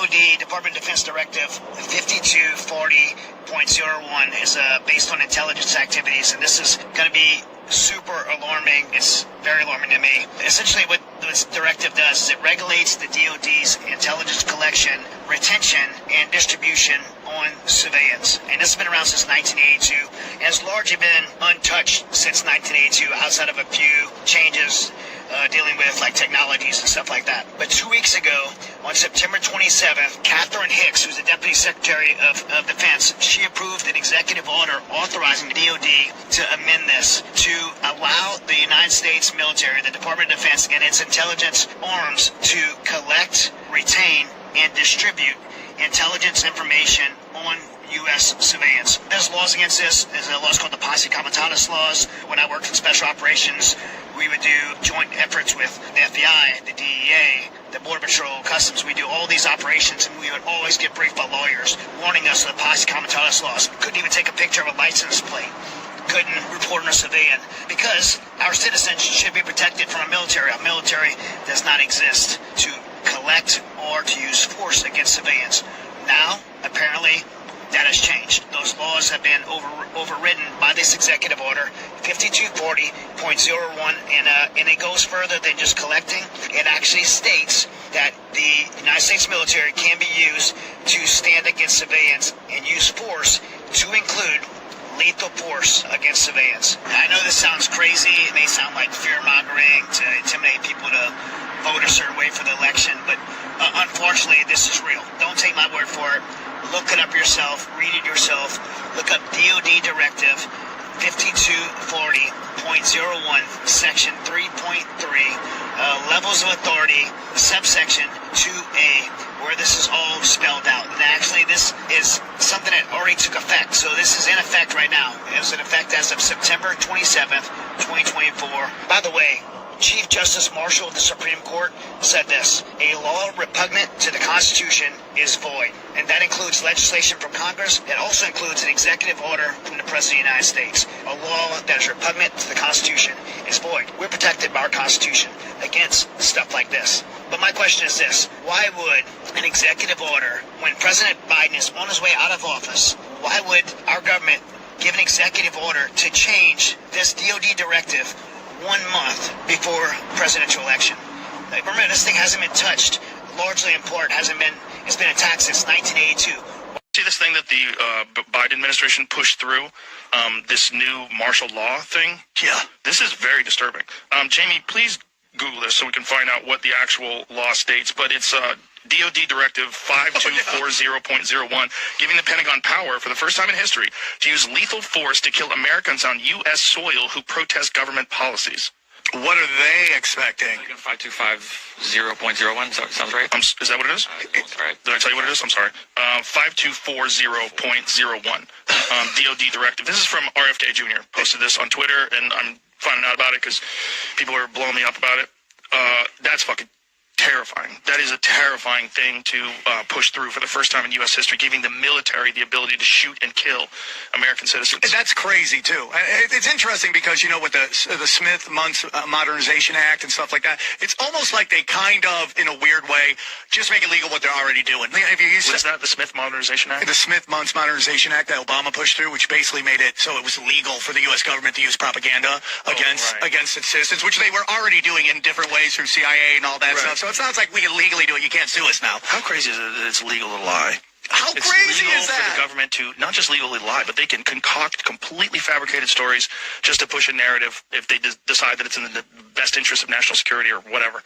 DoD, Department of Defense Directive 5240.01 is based on intelligence activities, and this is going to be super alarming. It's very alarming to me. Essentially, what this directive does is it regulates the DoD's intelligence collection, retention, and distribution on surveillance. And this has been around since 1982 and has largely been untouched since 1982, outside of a few changes dealing with like technologies and stuff like that. But 2 weeks ago, on September 27th, Catherine Hicks, who's the Deputy Secretary of Defense, she approved an executive order authorizing the DoD to amend this to allow the United States military, the Department of Defense, and its intelligence arms to collect, retain, and distribute intelligence information on U.S. surveillance. There's laws against this. There's laws called the Posse Comitatus laws. When I worked in special operations, we would do joint efforts with the FBI, the DEA, the Border Patrol, Customs. We do all these operations, and we would always get briefed by lawyers warning us of the Posse Comitatus laws. We couldn't even take a picture of a license plate. Couldn't report on a civilian because our citizens should be protected from a military. A military does not exist to collect or to use force against civilians. Now, apparently, that has changed. Those laws have been overridden by this executive order, 5240.01, and it goes further than just collecting. It actually states that the United States military can be used to stand against civilians and use force to include lethal force against civilians. I know this sounds crazy. It may sound like fear-mongering to intimidate people to vote a certain way for the election, but unfortunately, this is real. Don't take my word for it. Look it up yourself. Read it yourself. Look up DoD Directive 5240.01, Section 3.3, Levels of Authority, subsection 2A, where this is all spelled out. And actually, this is something that already took effect. So this is in effect right now. It was in effect as of September 27th, 2024. By the way, Chief Justice Marshall of the Supreme Court said this: a law repugnant to the Constitution is void. And that includes legislation from Congress. It also includes an executive order from the President of the United States. A law that is repugnant to the Constitution is void. We're protected by our Constitution against stuff like this. But my question is this: why would an executive order, when President Biden is on his way out of office, why would our government give an executive order to change this DoD directive 1 month before presidential election? Remember, this thing hasn't been touched, largely in part, it's been attacked since 1982. See this thing that the Biden administration pushed through, this new martial law thing? Yeah. This is very disturbing. Jamie, please Google this so we can find out what the actual law states, but it's DoD Directive 5240.01, giving the Pentagon power for the first time in history to use lethal force to kill Americans on U.S. soil who protest government policies. What are they expecting? 5250.01, sounds right? Is that what it is? Right. Did I tell you what it is? I'm sorry. 5240.01, DoD Directive. This is from RFK Jr. Posted this on Twitter, and I'm finding out about it because people are blowing me up about it. That's fucking terrifying. That is a terrifying thing to push through for the first time in U.S. history, giving the military the ability to shoot and kill American citizens. That's crazy, too. It's interesting because, you know, with the Smith-Mundt Modernization Act and stuff like that, it's almost like they kind of, in a weird way, just make illegal what they're already doing. What is that, the Smith Modernization Act? The Smith-Mundt Modernization Act that Obama pushed through, which basically made it so it was illegal for the U.S. government to use propaganda against its citizens, which they were already doing in different ways through CIA and all that stuff. So it sounds like we can legally do it. You can't sue us now. How crazy is it that it's legal to lie? How crazy is that? It's legal for the government to not just legally lie, but they can concoct completely fabricated stories just to push a narrative if they decide that it's in the best interest of national security or whatever.